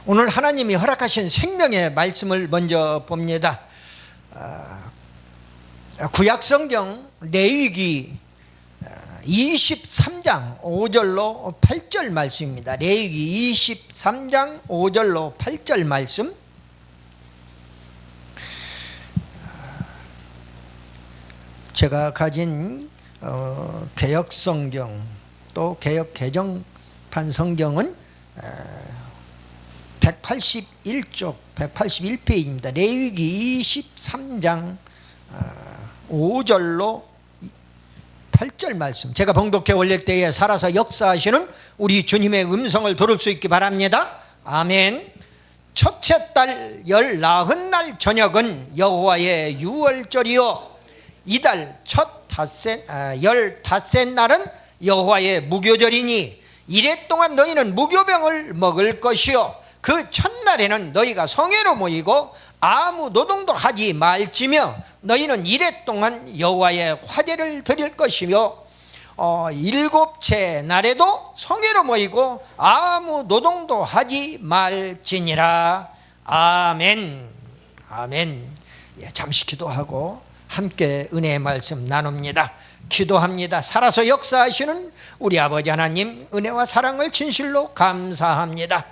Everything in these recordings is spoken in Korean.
오늘 하나님이 허락하신 생명의 말씀을 먼저 봅니다. 구약성경 레위기 23장 5절로 8절 말씀입니다. 레위기 23장 5절로 8절 말씀. 제가 가진 개역성경 또 개역 개정판 성경은 181쪽 181페이지입니다. 레위기 23장 5절로 8절 말씀. 제가 봉독회 올릴 때에 살아서 역사하시는 우리 주님의 음성을 들을 수 있기 바랍니다. 아멘. 첫째 달 14날 저녁은 여호와의 유월절이요 이달 첫 닷새 날은 여호와의 무교절이니 이래 동안 너희는 무교병을 먹을 것이요 그 첫날에는 너희가 성회로 모이고 아무 노동도 하지 말지며 너희는 이래 동안 여호와의 화제를 드릴 것이며 일곱째 날에도 성회로 모이고 아무 노동도 하지 말지니라. 아멘. 아멘. 잠시 기도하고 함께 은혜의 말씀 나눕니다. 기도합니다. 살아서 역사하시는 우리 아버지 하나님 은혜와 사랑을 진실로 감사합니다.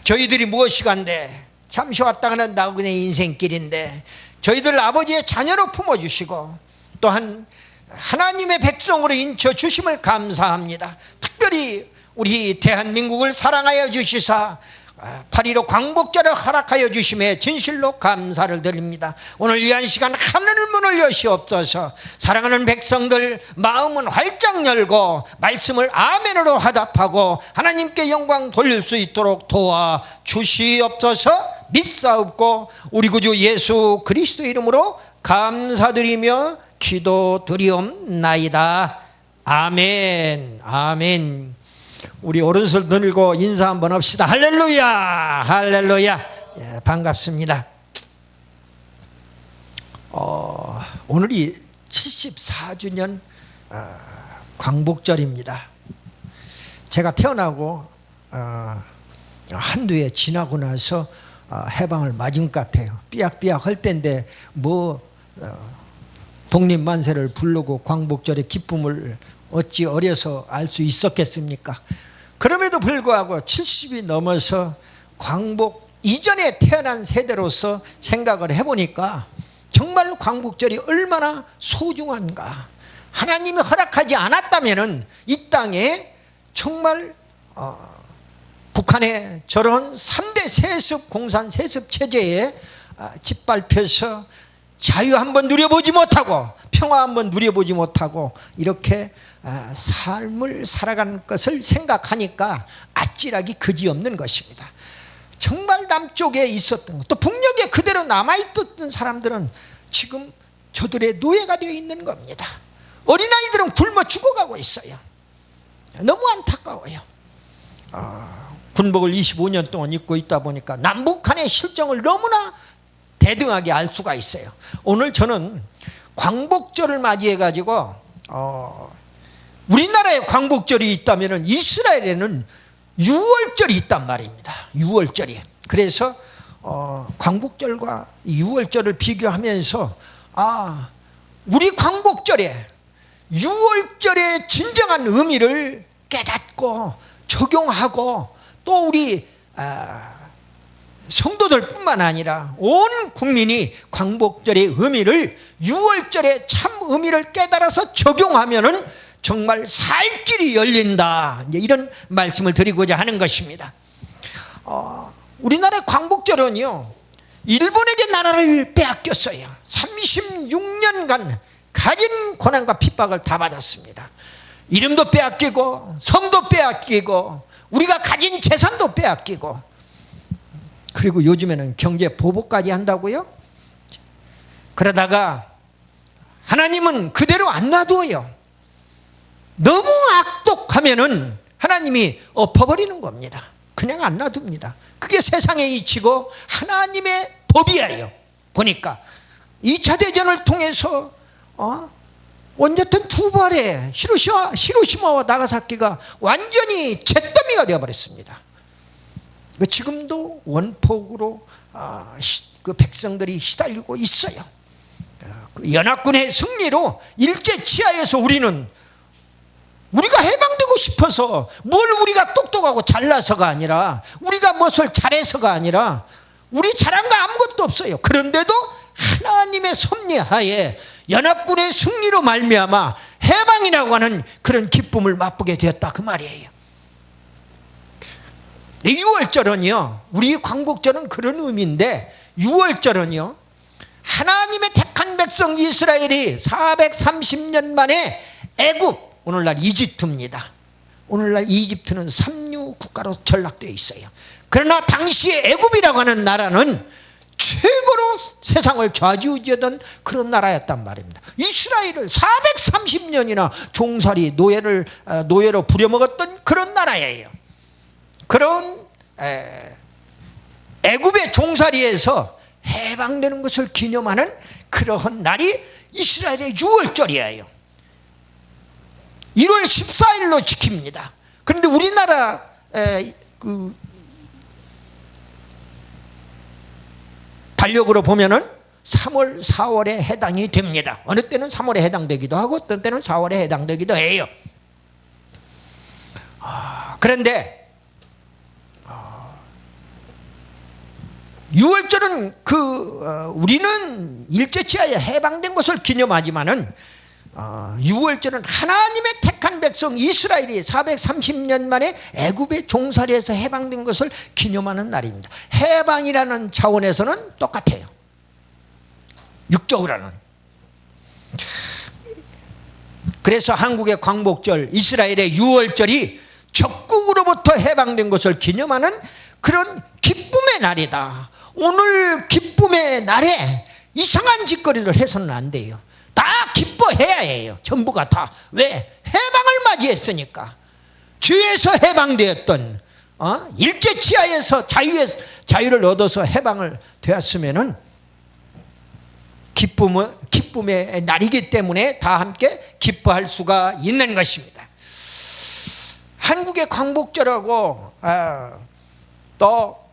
저희들이 무엇이간데 잠시 왔다 가는 나그네 인생길인데 저희들 아버지의 자녀로 품어주시고 또한 하나님의 백성으로 인쳐주심을 감사합니다. 특별히 우리 대한민국을 사랑하여 주시사 8.15 광복절을 허락하여 주심에 진실로 감사를 드립니다. 오늘 위한 시간 하늘 문을 여시옵소서. 사랑하는 백성들 마음은 활짝 열고 말씀을 아멘으로 화답하고 하나님께 영광 돌릴 수 있도록 도와주시옵소서. 믿사옵고 우리 구주 예수 그리스도 이름으로 감사드리며 기도드리옵나이다. 아멘. 아멘. 우리 오른손 들고 인사 한번 합시다. 할렐루야. 할렐루야. 예, 반갑습니다. 오늘이 74주년 광복절입니다. 제가 태어나고 한두 해 지나고 나서 해방을 맞은 것 같아요. 삐약삐약 할 때인데 독립만세를 부르고 광복절의 기쁨을 어찌 어려서 알 수 있었겠습니까? 그럼에도 불구하고 70이 넘어서 광복 이전에 태어난 세대로서 생각을 해보니까 정말 광복절이 얼마나 소중한가. 하나님이 허락하지 않았다면 이 땅에 정말 북한의 저런 3대 세습 공산 세습 체제에 짓밟혀서 자유 한번 누려보지 못하고 평화 한번 누려보지 못하고 이렇게 삶을 살아가는 것을 생각하니까 아찔하기 그지없는 것입니다. 정말 남쪽에 있었던 것, 또 북녘에 그대로 남아있던 사람들은 지금 저들의 노예가 되어 있는 겁니다. 어린아이들은 굶어 죽어가고 있어요. 너무 안타까워요. 군복을 25년 동안 입고 있다 보니까 남북한의 실정을 너무나 대등하게 알 수가 있어요. 오늘 저는 광복절을 맞이해 가지고 우리나라에 광복절이 있다면 이스라엘에는 유월절이 있단 말입니다. 유월절이. 그래서 광복절과 유월절을 비교하면서 우리 광복절에 유월절의 진정한 의미를 깨닫고 적용하고 또 우리 성도들뿐만 아니라 온 국민이 광복절의 의미를 유월절의 참 의미를 깨달아서 적용하면은 정말 살 길이 열린다. 이런 말씀을 드리고자 하는 것입니다. 우리나라 광복절은요 일본에게 나라를 빼앗겼어요. 36년간 가진 고난과 핍박을 다 받았습니다. 이름도 빼앗기고 성도 빼앗기고 우리가 가진 재산도 빼앗기고 그리고 요즘에는 경제 보복까지 한다고요? 그러다가 하나님은 그대로 안 놔두어요. 너무 악독하면은 하나님이 엎어버리는 겁니다. 그냥 안 놔둡니다. 그게 세상의 이치고 하나님의 법이에요. 보니까 2차 대전을 통해서 원자탄 2발에 히로시마와 나가사키가 완전히 잿더미가 되어버렸습니다. 지금도 원폭으로 그 백성들이 시달리고 있어요. 그 연합군의 승리로 일제 치하에서 우리가 해방되고 싶어서 뭘 우리가 똑똑하고 잘나서가 아니라 우리가 무엇을 잘해서가 아니라 우리 잘한 거 아무것도 없어요. 그런데도 하나님의 섭리하에 연합군의 승리로 말미암아 해방이라고 하는 그런 기쁨을 맛보게 되었다 그 말이에요. 6월절은요, 우리 광복절은 그런 의미인데 6월절은요 하나님의 택한 백성 이스라엘이 430년 만에 애굽, 오늘날 이집트입니다. 오늘날 이집트는 삼류 국가로 전락되어 있어요. 그러나 당시에 애굽이라고 하는 나라는 최고로 세상을 좌지우지하던 그런 나라였단 말입니다. 이스라엘을 430년이나 종살이 노예로 부려먹었던 그런 나라예요. 그런 애굽의 종살이에서 해방되는 것을 기념하는 그러한 날이 이스라엘의 6월절이에요. 1월 14일로 지킵니다. 그런데 우리나라 달력으로 보면은 3월, 4월에 해당이 됩니다. 어느 때는 3월에 해당되기도 하고 어떤 때는 4월에 해당되기도 해요. 그런데 6월절은 우리는 일제치하에 해방된 것을 기념하지만은 6월절은 하나님의 택한 백성 이스라엘이 430년 만에 애굽의 종살이에서 해방된 것을 기념하는 날입니다. 해방이라는 차원에서는 똑같아요. 육적으로는. 그래서 한국의 광복절, 이스라엘의 6월절이 적국으로부터 해방된 것을 기념하는 그런 기쁨의 날이다. 오늘 기쁨의 날에 이상한 짓거리를 해서는 안 돼요. 다 기뻐해야 해요. 전부가 다. 왜? 해방을 맞이했으니까. 죄에서 해방되었던 일제치하에서 자유를 얻어서 해방을 되었으면은 기쁨의 날이기 때문에 다 함께 기뻐할 수가 있는 것입니다. 한국의 광복절하고 또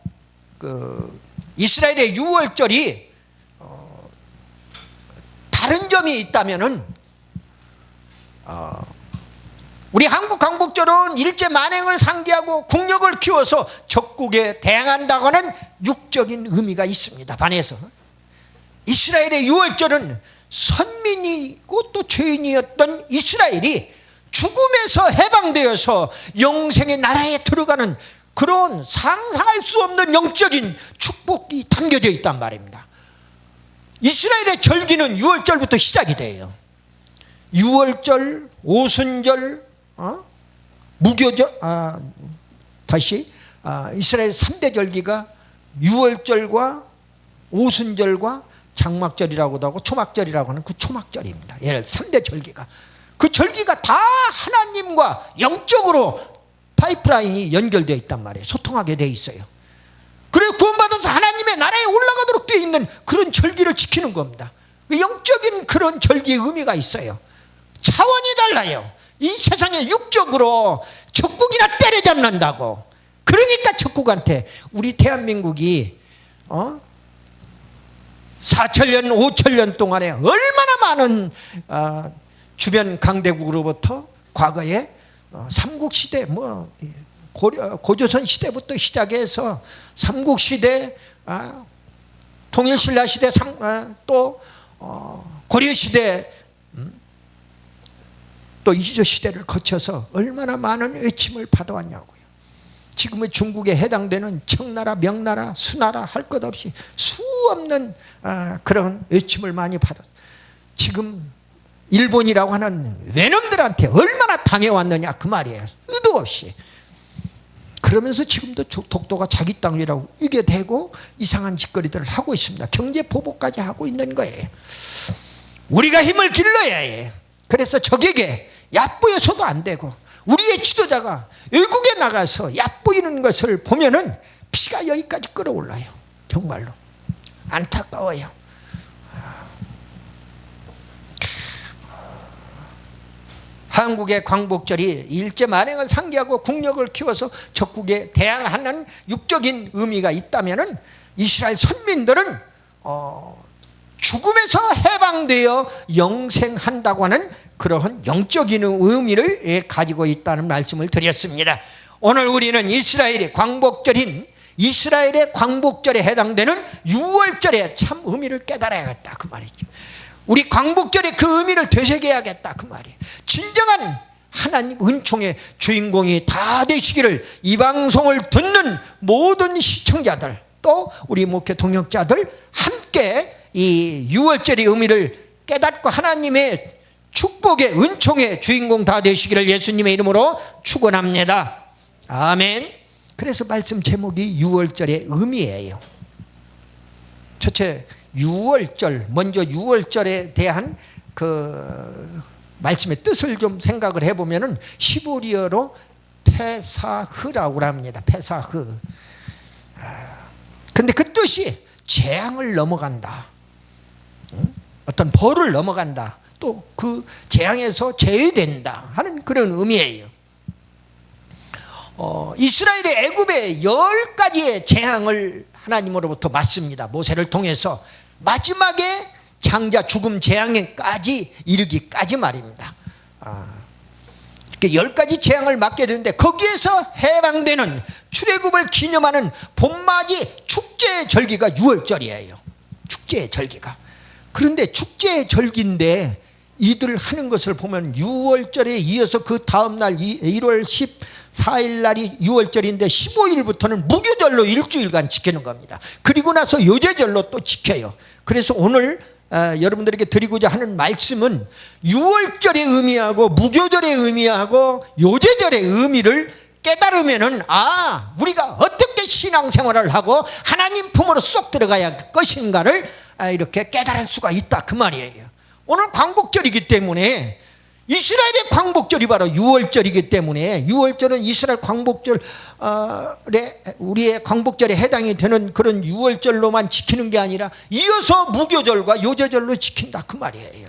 이스라엘의 6월절이 다른 점이 있다면은 우리 한국 광복절은 일제 만행을 상기하고 국력을 키워서 적국에 대항한다고 하는 육적인 의미가 있습니다. 반해서 이스라엘의 6월절은 선민이고 또 죄인이었던 이스라엘이 죽음에서 해방되어서 영생의 나라에 들어가는 그런 상상할 수 없는 영적인 축복이 담겨져 있단 말입니다. 이스라엘의 절기는 6월절부터 시작이 돼요. 6월절, 오순절, 무교절, 이스라엘 3대 절기가 6월절과 오순절과 장막절이라고도 하고 초막절이라고 하는 그 초막절입니다. 얘를 3대 절기가. 그 절기가 다 하나님과 영적으로 파이프라인이 연결되어 있단 말이에요. 소통하게 되어 있어요. 그래서 구원받아서 하나님의 나라에 올라가도록 되어 있는 그런 절기를 지키는 겁니다. 영적인 그런 절기의 의미가 있어요. 차원이 달라요. 이 세상에 육적으로 적국이나 때려잡는다고. 그러니까 적국한테 우리 대한민국이 4천년 5천년 동안에 얼마나 많은 주변 강대국으로부터 과거에 삼국시대 고조선 시대부터 시작해서 삼국시대, 통일신라 시대, 또 고려시대, 또 이조시대를 거쳐서 얼마나 많은 외침을 받아왔냐고요. 지금의 중국에 해당되는 청나라, 명나라, 수나라 할 것 없이 수 없는 그런 외침을 많이 받았어요. 지금 일본이라고 하는 외놈들한테 얼마나 당해왔느냐 그 말이에요. 의도 없이. 그러면서 지금도 독도가 자기 땅이라고 이게 되고 이상한 짓거리들을 하고 있습니다. 경제 보복까지 하고 있는 거예요. 우리가 힘을 길러야 해. 그래서 적에게 얕보여서도 안 되고 우리의 지도자가 외국에 나가서 얕보이는 것을 보면은 피가 여기까지 끓어올라요. 정말로 안타까워요. 한국의 광복절이 일제 만행을 상기하고 국력을 키워서 적국에 대항하는 육적인 의미가 있다면은 이스라엘 선민들은 죽음에서 해방되어 영생한다고 하는 그러한 영적인 의미를 가지고 있다는 말씀을 드렸습니다. 오늘 우리는 이스라엘의 광복절인 이스라엘의 광복절에 해당되는 유월절의 참 의미를 깨달아야겠다 그 말이죠. 우리 광복절의 그 의미를 되새겨야겠다 그 말이에요. 진정한 하나님 은총의 주인공이 다 되시기를 이 방송을 듣는 모든 시청자들 또 우리 목회 동역자들 함께 이 유월절의 의미를 깨닫고 하나님의 축복의 은총의 주인공 다 되시기를 예수님의 이름으로 축원합니다. 아멘. 그래서 말씀 제목이 유월절의 의미예요. 첫째 유월절, 먼저 유월절에 대한 그 말씀의 뜻을 좀 생각을 해보면은 히브리어로 페사흐라고 합니다. 페사흐. 근데 그 뜻이 재앙을 넘어간다. 어떤 벌을 넘어간다. 또 그 재앙에서 제외된다 하는 그런 의미예요. 이스라엘의 애굽의 10가지의 재앙을 하나님으로부터 맞습니다. 모세를 통해서 마지막에 장자 죽음 재앙에까지 이르기까지 말입니다. 이렇게 10가지 재앙을 맞게 되는데 거기에서 해방되는 출애굽을 기념하는 봄맞이 축제의 절기가 유월절이에요. 축제의 절기가. 그런데 축제의 절기인데 이들 하는 것을 보면 유월절에 이어서 그 다음날 1월 14일 날이 유월절인데 15일부터는 무교절로 일주일간 지키는 겁니다. 그리고 나서 요제절로 또 지켜요. 그래서 오늘 여러분들에게 드리고자 하는 말씀은 유월절의 의미하고 무교절의 의미하고 요제절의 의미를 깨달으면은 우리가 어떻게 신앙생활을 하고 하나님 품으로 쏙 들어가야 할 것인가를 이렇게 깨달을 수가 있다 그 말이에요. 오늘 광복절이기 때문에 이스라엘의 광복절이 바로 유월절이기 때문에 유월절은 이스라엘 광복절에 우리의 광복절에 해당이 되는 그런 유월절로만 지키는 게 아니라 이어서 무교절과 요제절로 지킨다 그 말이에요.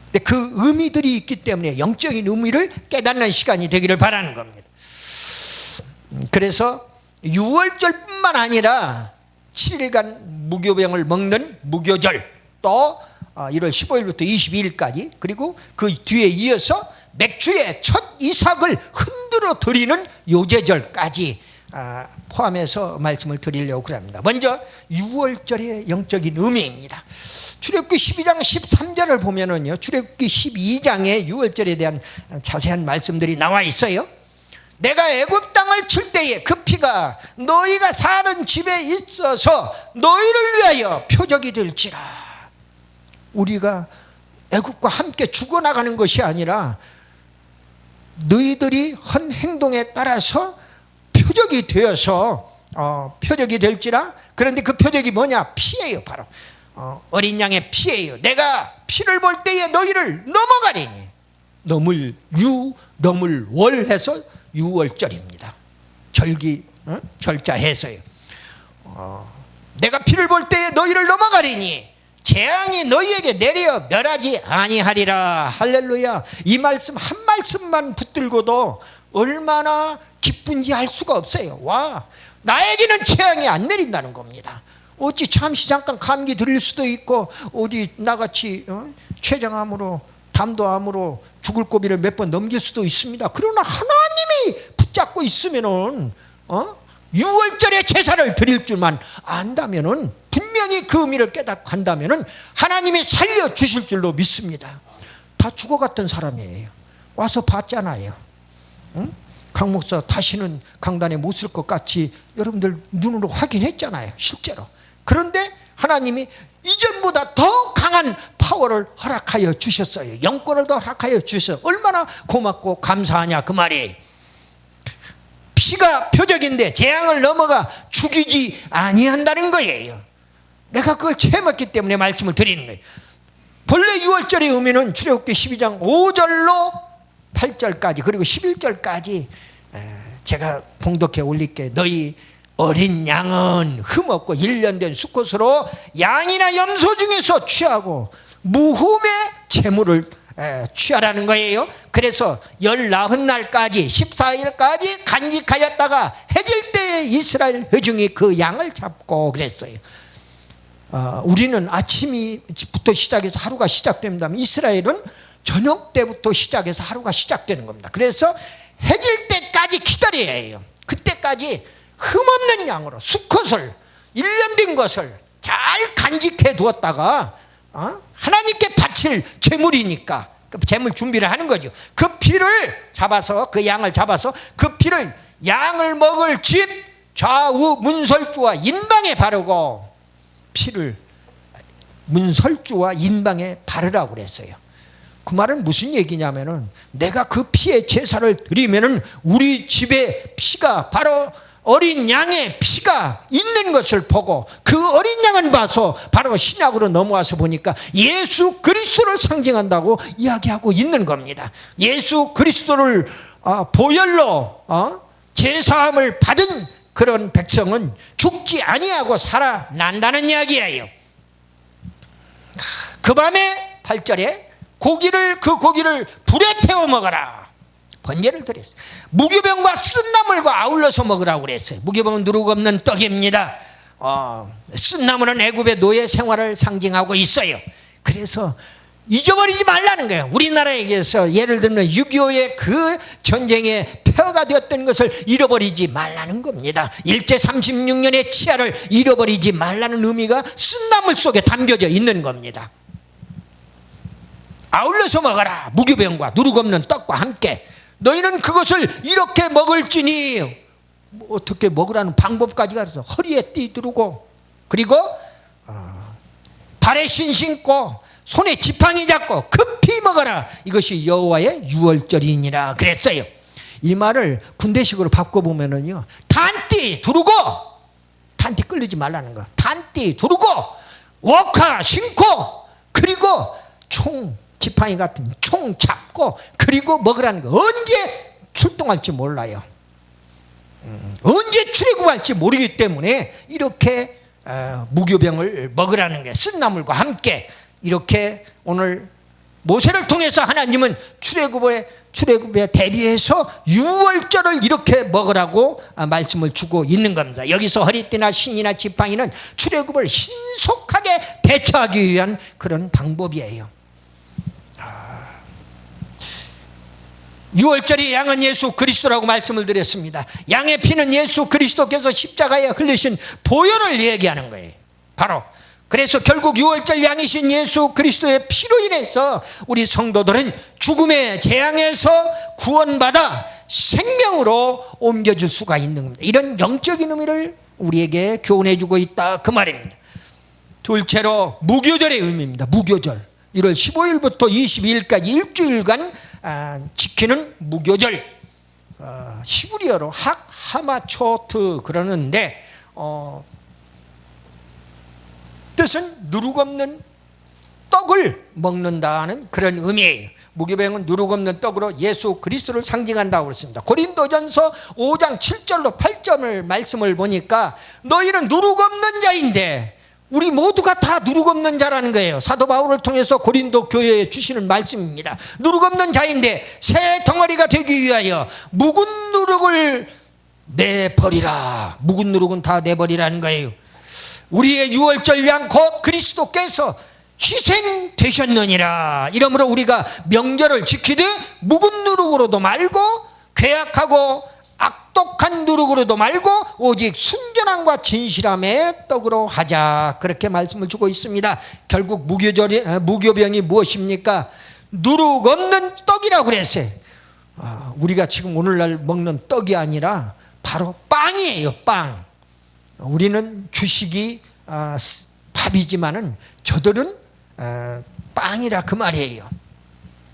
근데 그 의미들이 있기 때문에 영적인 의미를 깨닫는 시간이 되기를 바라는 겁니다. 그래서 유월절뿐만 아니라 7일간 무교병을 먹는 무교절 또 1월 15일부터 22일까지 그리고 그 뒤에 이어서 맥주의 첫 이삭을 흔들어 드리는 요제절까지 포함해서 말씀을 드리려고 합니다. 먼저 유월절의 영적인 의미입니다. 출애굽기 12장 13절을 보면은요, 출애굽기 12장에 유월절에 대한 자세한 말씀들이 나와 있어요. 내가 애굽 땅을 칠 때에 그 피가 너희가 사는 집에 있어서 너희를 위하여 표적이 될지라. 우리가 애굽과 함께 죽어나가는 것이 아니라 너희들이 한 행동에 따라서 표적이 되어서 표적이 될지라. 그런데 그 표적이 뭐냐? 피예요. 바로 어린 양의 피예요. 내가 피를 볼 때에 너희를 넘어가리니. 넘을 월 해서 유월절입니다. 절기 절자해서요. 내가 피를 볼 때에 너희를 넘어가리니 재앙이 너희에게 내려 멸하지 아니하리라. 할렐루야. 이 말씀 한 말씀만 붙들고도 얼마나 기쁜지 알 수가 없어요. 나에게는 재앙이 안 내린다는 겁니다. 어찌 잠시 잠깐 감기 들릴 수도 있고 어디 나같이 췌장암으로 담도암으로 죽을 고비를 몇 번 넘길 수도 있습니다. 그러나 하나님이 붙잡고 있으면은 유월절에 제사를 드릴 줄만 안다면은 분명히 그 의미를 깨닫고 간다면은 하나님이 살려주실 줄로 믿습니다. 다 죽어갔던 사람이에요. 와서 봤잖아요. 강 목사 다시는 강단에 못 쓸 것 같이 여러분들 눈으로 확인했잖아요. 실제로. 그런데 하나님이 이전보다 더 강한 파워를 허락하여 주셨어요. 영권을 더 허락하여 주셔서 얼마나 고맙고 감사하냐 그 말이에요. 피가 표적인데 재앙을 넘어가 죽이지 아니한다는 거예요. 내가 그걸 체험했기 때문에 말씀을 드리는 거예요. 본래 유월절의 의미는 출애굽기 12장 5절로 8절까지 그리고 11절까지 제가 봉독해 올릴게. 너희 어린 양은 흠없고 1년 된 수컷으로 양이나 염소 중에서 취하고 무흠의 제물을 취하라는 거예요. 그래서 19날까지 14일까지 간직하였다가 해질 때 이스라엘 회중이 그 양을 잡고 그랬어요. 우리는 아침부터 시작해서 하루가 시작됩니다. 이스라엘은 저녁 때부터 시작해서 하루가 시작되는 겁니다. 그래서 해질 때까지 기다려야 해요. 그때까지 흠없는 양으로 수컷을 1년 된 것을 잘 간직해 두었다가 하나님께 바칠 제물이니까 그 제물 준비를 하는 거죠. 그 피를 잡아서 그 양을 잡아서 그 피를 양을 먹을 집 좌우 문설주와 인방에 바르고 피를 문설주와 인방에 바르라고 그랬어요. 그 말은 무슨 얘기냐면은 내가 그 피의 제사를 드리면은 우리 집에 피가 바로 어린 양의 피가 있는 것을 보고 그 어린 양은 봐서 바로 신약으로 넘어와서 보니까 예수 그리스도를 상징한다고 이야기하고 있는 겁니다. 예수 그리스도를 보혈로 제사함을 받은 그런 백성은 죽지 아니하고 살아난다는 이야기예요. 그 밤에 8절에 그 고기를 불에 태워 먹어라 번제를 드렸어요. 무교병과 쓴나물과 아울러서 먹으라고 그랬어요. 무교병은 누룩 없는 떡입니다. 쓴나물은 애굽의 노예 생활을 상징하고 있어요. 그래서 잊어버리지 말라는 거예요. 우리나라에게서 예를 들면 6.25의 그 전쟁의 폐허가 되었던 것을 잃어버리지 말라는 겁니다. 일제 36년의 치하를 잃어버리지 말라는 의미가 쓴나물 속에 담겨져 있는 겁니다. 아울러서 먹어라. 무교병과 누룩 없는 떡과 함께 너희는 그것을 이렇게 먹을지니 어떻게 먹으라는 방법까지 가르쳐 허리에 띠 두르고 그리고 발에 신 신고 손에 지팡이 잡고 급히 먹어라. 이것이 여호와의 유월절이니라 그랬어요. 이 말을 군대식으로 바꿔보면은요, 단띠 두르고, 단띠 끌리지 말라는 거, 단띠 두르고 워카 신고 그리고 총 지팡이 같은 총 잡고 그리고 먹으라는 거. 언제 출동할지 몰라요. 언제 출애굽할지 모르기 때문에 이렇게 무교병을 먹으라는 게 쓴나물과 함께 이렇게 오늘 모세를 통해서 하나님은 출애굽에 대비해서 유월절을 이렇게 먹으라고 말씀을 주고 있는 겁니다. 여기서 허리띠나 신이나 지팡이는 출애굽을 신속하게 대처하기 위한 그런 방법이에요. 유월절의 양은 예수 그리스도라고 말씀을 드렸습니다. 양의 피는 예수 그리스도께서 십자가에 흘리신 보혈을 얘기하는 거예요. 바로 그래서 결국 유월절 양이신 예수 그리스도의 피로 인해서 우리 성도들은 죽음의 재앙에서 구원받아 생명으로 옮겨줄 수가 있는 겁니다. 이런 영적인 의미를 우리에게 교훈해 주고 있다 그 말입니다. 둘째로 무교절의 의미입니다. 무교절 1월 15일부터 22일까지 일주일간 지키는 무교절, 히브리어로 하마초트 그러는데 뜻은 누룩 없는 떡을 먹는다는 그런 의미예요. 무교병은 누룩 없는 떡으로 예수 그리스도를 상징한다고 그랬습니다. 고린도전서 5장 7절로 8절을 말씀을 보니까 너희는 누룩 없는 자인데, 우리 모두가 다 누룩 없는 자라는 거예요. 사도 바울을 통해서 고린도 교회에 주시는 말씀입니다. 누룩 없는 자인데 새 덩어리가 되기 위하여 묵은 누룩을 내버리라. 묵은 누룩은 다 내버리라는 거예요. 우리의 유월절 양 곧 그리스도께서 희생되셨느니라. 이러므로 우리가 명절을 지키되 묵은 누룩으로도 말고 괴악하고 악독한 누룩으로도 말고 오직 순전함과 진실함의 떡으로 하자. 그렇게 말씀을 주고 있습니다. 결국 무교병이 무엇입니까? 누룩 없는 떡이라고 그랬어요. 우리가 지금 오늘날 먹는 떡이 아니라 바로 빵이에요. 빵. 우리는 주식이 밥이지만은 저들은 빵이라 그 말이에요.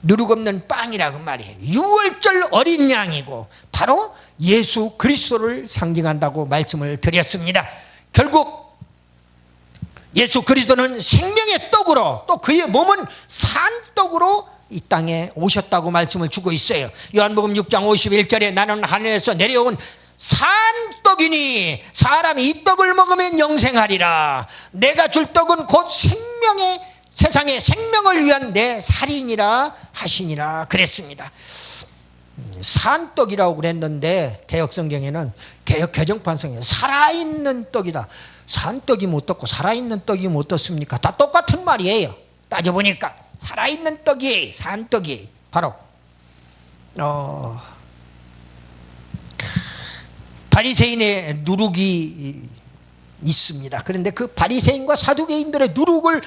누룩 없는 빵이라 그 말이에요. 유월절 어린 양이고 바로 예수 그리스도를 상징한다고 말씀을 드렸습니다. 결국 예수 그리스도는 생명의 떡으로, 또 그의 몸은 산떡으로 이 땅에 오셨다고 말씀을 주고 있어요. 요한복음 6장 51절에 나는 하늘에서 내려온 산떡이니 사람이 이 떡을 먹으면 영생하리라. 내가 줄 떡은 곧 생명의 세상의 생명을 위한 내 살인이라 하시니라 그랬습니다. 산떡이라고 그랬는데 개혁성경에는 개혁 개정판성에 살아있는 떡이다. 산떡이 못 떴고 살아있는 떡이 못 떴습니까? 다 똑같은 말이에요. 따져보니까 살아있는 떡이 산떡이 바로 바리새인의 누룩이 있습니다. 그런데 그 바리새인과 사두개인들의 누룩을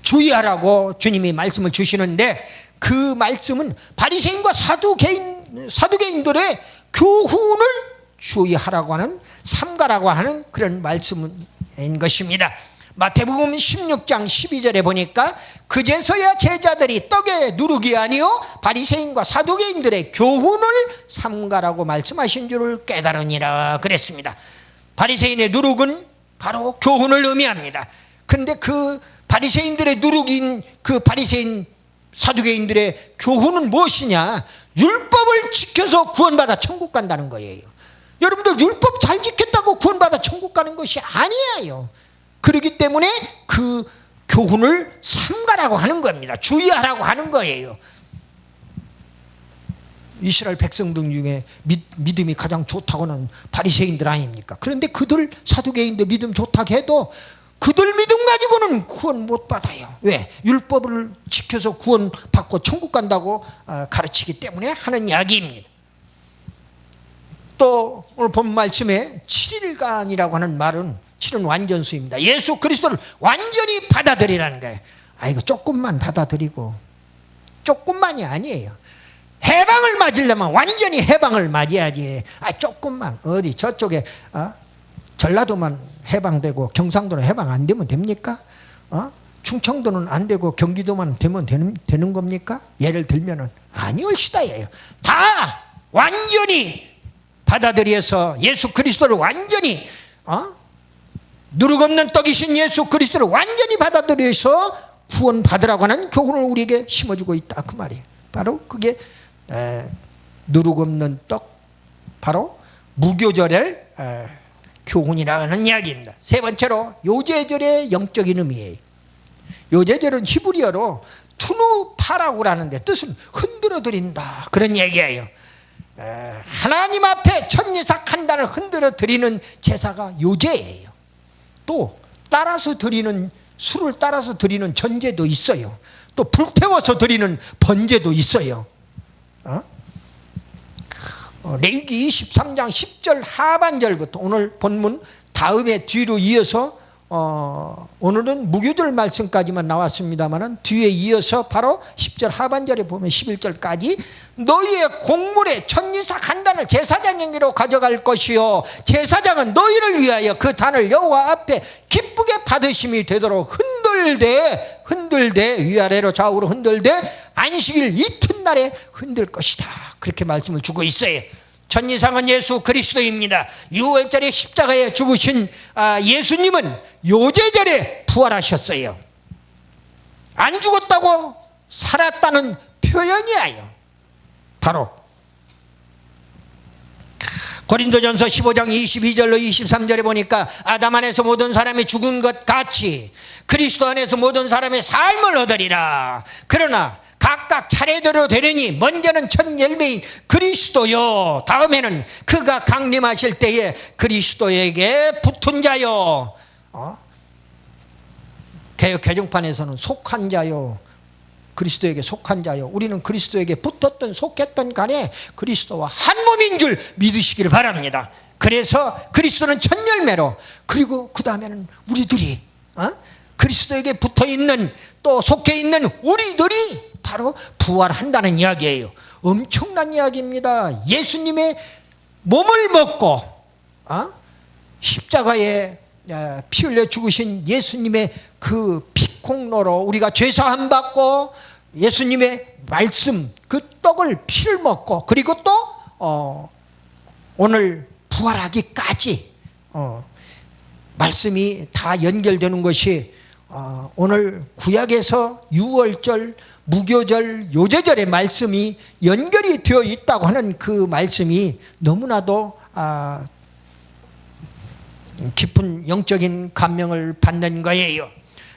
주의하라고 주님이 말씀을 주시는데, 그 말씀은 바리새인과 사두개인들의 교훈을 주의하라고 하는, 삼가라고 하는 그런 말씀인 것입니다. 마태복음 16장 12절에 보니까 그제서야 제자들이 떡의 누룩이 아니요 바리새인과 사두개인들의 교훈을 삼가라고 말씀하신 줄을 깨달으니라 그랬습니다. 바리새인의 누룩은 바로 교훈을 의미합니다. 그런데 그 바리새인들의 누룩인 그 바리새인 사두개인들의 교훈은 무엇이냐? 율법을 지켜서 구원받아 천국 간다는 거예요. 여러분들 율법 잘 지켰다고 구원받아 천국 가는 것이 아니에요. 그렇기 때문에 그 교훈을 삼가라고 하는 겁니다. 주의하라고 하는 거예요. 이스라엘 백성들 중에 믿음이 가장 좋다고는 바리새인들 아닙니까? 그런데 그들 사두개인들 믿음 좋다고 해도 그들 믿음 가지고는 구원 못 받아요. 왜? 율법을 지켜서 구원 받고 천국 간다고 가르치기 때문에 하는 이야기입니다. 또 오늘 본 말씀에 7일간이라고 하는 말은 7은 완전수입니다. 예수 그리스도를 완전히 받아들이라는 거예요. 이거 조금만 받아들이고, 조금만이 아니에요. 해방을 맞으려면 완전히 해방을 맞아야지. 조금만 어디 저쪽에 전라도만 해방되고 경상도는 해방 안 되면 됩니까? 충청도는 안 되고 경기도만 되면 되는 겁니까? 예를 들면은 아니올시다예요. 다 완전히 받아들여서 예수 그리스도를 완전히 누룩 없는 떡이신 예수 그리스도를 완전히 받아들여서 구원 받으라고 하는 교훈을 우리에게 심어주고 있다 그 말이에요. 바로 그게 누룩 없는 떡, 바로 무교절의 교훈이라는 이야기입니다. 세 번째로 요제절의 영적인 의미예요. 요제절은 히브리어로 투누파라고 하는데 뜻은 흔들어 드린다 그런 얘기예요. 하나님 앞에 천리삭 한 단을 흔들어 드리는 제사가 요제예요. 또 따라서 드리는, 술을 따라서 드리는 전제도 있어요. 또 불태워서 드리는 번제도 있어요. 레위기 23장 10절 하반절부터 오늘 본문 다음에 뒤로 이어서 오늘은 무교절 말씀까지만 나왔습니다만 뒤에 이어서 바로 10절 하반절에 보면 11절까지 너희의 곡물의 천리삭 한 단을 제사장에게로 가져갈 것이요 제사장은 너희를 위하여 그 단을 여호와 앞에 기쁘게 받으심이 되도록 흔들되 위아래로 좌우로 흔들되 안식일 이튿날에 흔들 것이다 그렇게 말씀을 주고 있어요. 천리상은 예수 그리스도입니다. 6월절에 십자가에 죽으신 예수님은 요제절에 부활하셨어요. 안 죽었다고 살았다는 표현이에요. 바로 고린도전서 15장 22절로 23절에 보니까 아담 안에서 모든 사람이 죽은 것 같이 그리스도 안에서 모든 사람의 삶을 얻으리라. 그러나 각각 차례대로 되려니 먼저는 첫 열매인 그리스도요 다음에는 그가 강림하실 때에 그리스도에게 붙은 자요 개역 개정판에서는 속한 자요 그리스도에게 속한 자요 우리는 그리스도에게 붙었던 속했던 간에 그리스도와 한 몸인 줄 믿으시기를 바랍니다. 그래서 그리스도는 첫 열매로 그리고 그 다음에는 우리들이 그리스도에게 붙어있는 또 속해있는 우리들이 바로 부활한다는 이야기예요. 엄청난 이야기입니다. 예수님의 몸을 먹고 십자가에 피 흘려 죽으신 예수님의 그 피콩로로 우리가 죄사함 받고 예수님의 말씀 그 떡을 피를 먹고 그리고 또 오늘 부활하기까지 말씀이 다 연결되는 것이 오늘 구약에서 유월절, 무교절, 요제절의 말씀이 연결이 되어 있다고 하는 그 말씀이 너무나도 깊은 영적인 감명을 받는 거예요.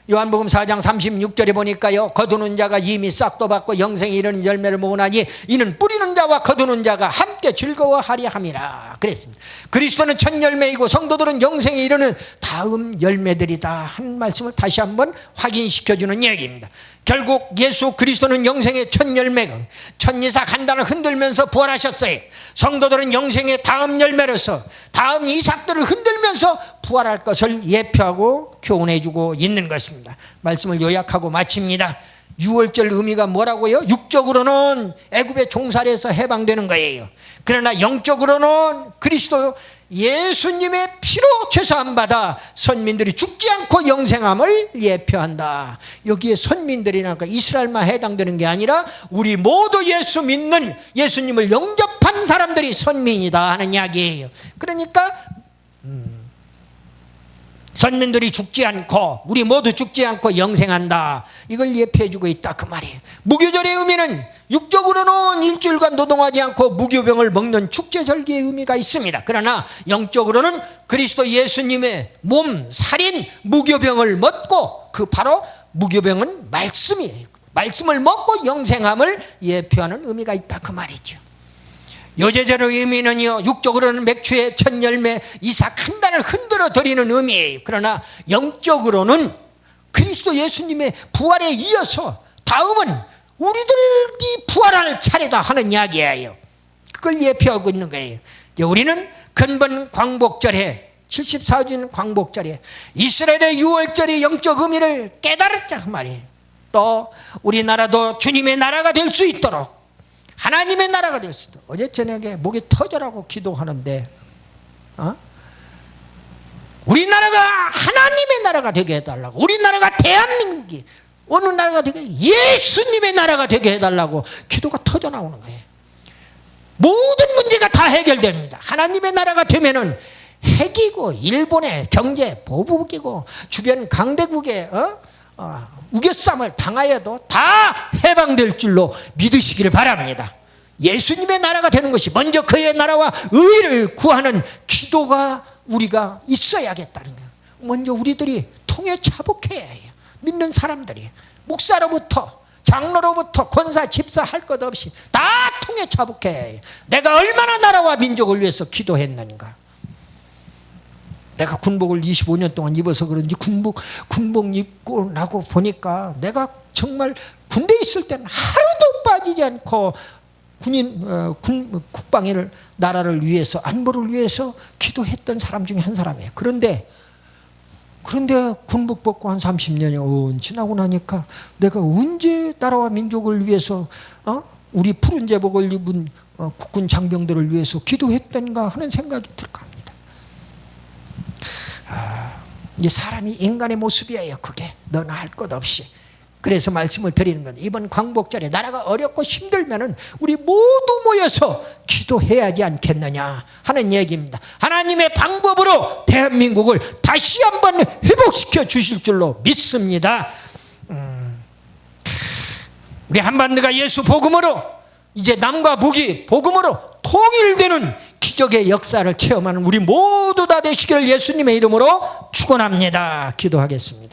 요한복음 4장 36절에 보니까요, 거두는 자가 이미 싹도 받고 영생에 이르는 열매를 모으나니 이는 뿌리는 자와 거두는 자가 함께 즐거워하리 함이라 그랬습니다. 그리스도는 첫 열매이고 성도들은 영생에 이르는 다음 열매들이다 하는 말씀을 다시 한번 확인시켜주는 얘기입니다. 결국 예수 그리스도는 영생의 첫 열매고 천이삭 한 단을 흔들면서 부활하셨어요. 성도들은 영생의 다음 열매로서 다음 이삭들을 흔들면서 부활할 것을 예표하고 교훈해주고 있는 것입니다. 말씀을 요약하고 마칩니다. 6월절 의미가 뭐라고요? 육적으로는 애굽의 종살이에서 해방되는 거예요. 그러나 영적으로는 그리스도 예수님의 피로 죄사함 받아 선민들이 죽지 않고 영생함을 예표한다. 여기에 선민들이니까 이스라엘만 해당되는 게 아니라 우리 모두 예수 믿는 예수님을 영접한 사람들이 선민이다 하는 이야기예요. 그러니까 선민들이 죽지 않고 우리 모두 죽지 않고 영생한다, 이걸 예표해주고 있다 그 말이에요. 무교절의 의미는 육적으로는 일주일간 노동하지 않고 무교병을 먹는 축제절기의 의미가 있습니다. 그러나 영적으로는 그리스도 예수님의 몸 살인 무교병을 먹고, 그 바로 무교병은 말씀이에요. 말씀을 먹고 영생함을 예표하는 의미가 있다 그 말이죠. 요제절의 의미는요, 육적으로는 맥주의 첫 열매 이삭 한 단을 흔들어 드리는 의미예요. 그러나 영적으로는 그리스도 예수님의 부활에 이어서 다음은 우리들이 부활할 차례다 하는 이야기예요. 그걸 예표하고 있는 거예요. 우리는 근본 광복절에 74주년 광복절에 이스라엘의 6월절의 영적 의미를 깨달았자 그 말이에요. 또 우리나라도 주님의 나라가 될 수 있도록, 하나님의 나라가 될 수 있도록. 어제 저녁에 목이 터져라고 기도하는데 우리나라가 하나님의 나라가 되게 해달라고, 우리나라가 대한민국이 어느 나라가 되게, 예수님의 나라가 되게 해달라고 기도가 터져 나오는 거예요. 모든 문제가 다 해결됩니다. 하나님의 나라가 되면은 핵이고 일본의 경제 보복이고 주변 강대국의 우겨쌈을 당하여도 다 해방될 줄로 믿으시기를 바랍니다. 예수님의 나라가 되는 것이 먼저 그의 나라와 의를 구하는 기도가 우리가 있어야겠다는 거예요. 먼저 우리들이 통해 차복해야 해요. 믿는 사람들이 목사로부터 장로로부터 권사 집사 할 것 없이 다 통해 차복해야 해요. 내가 얼마나 나라와 민족을 위해서 기도했는가. 내가 군복을 25년 동안 입어서 그런지 군복 입고 나고 보니까 내가 정말 군대에 있을 때는 하루도 빠지지 않고 국방을 나라를 위해서, 안보를 위해서 기도했던 사람 중에 한 사람이에요. 그런데 군복 벗고 한 30년이 지나고 나니까 내가 언제 나라와 민족을 위해서 우리 푸른 제복을 입은 국군 장병들을 위해서 기도했던가 하는 생각이 들까 합니다. 이게 사람이 인간의 모습이에요. 그게 너나 할 것 없이. 그래서 말씀을 드리는 건, 이번 광복절에 나라가 어렵고 힘들면은 우리 모두 모여서 기도해야지 않겠느냐 하는 얘기입니다. 하나님의 방법으로 대한민국을 다시 한번 회복시켜 주실 줄로 믿습니다. 우리 한반도가 예수 복음으로, 이제 남과 북이 복음으로 통일되는 기적의 역사를 체험하는 우리 모두 다 되시기를 예수님의 이름으로 축원합니다. 기도하겠습니다.